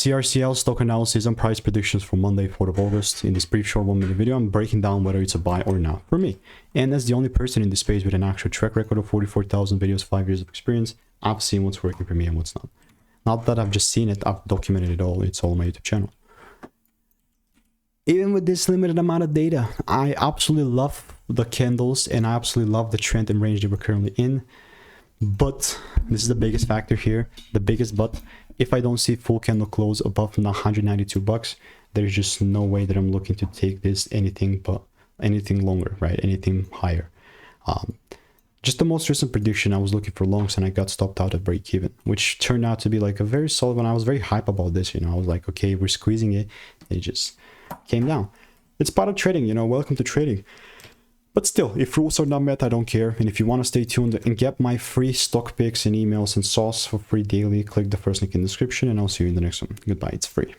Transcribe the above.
CRCL stock analysis and price predictions for Monday, 4th of August. In this brief short 1 minute video, I'm breaking down whether it's a buy or not for me. And as the only person in this space with an actual track record of 44,000 videos, 5 years of experience, I've seen what's working for me and what's not. Not that I've just seen it, I've documented it all. It's all on my YouTube channel. Even with this limited amount of data, I absolutely love the candles and I absolutely love the trend and range that we're currently in. But this is the biggest factor here, the biggest but. If I don't see full candle close above $192, there's just no way that I'm looking to take this anything longer, right? Anything higher. Just the most recent prediction, I was looking for longs and I got stopped out at break even, which turned out to be like a very solid one. I was very hype about this, you know. I was like, okay, we're squeezing it. It just came down. It's part of trading, you know. Welcome to trading. But still, if rules are not met, I don't care. And if you want to stay tuned and get my free stock picks and emails and sauce for free daily, click the first link in the description and I'll see you in the next one. Goodbye, it's free.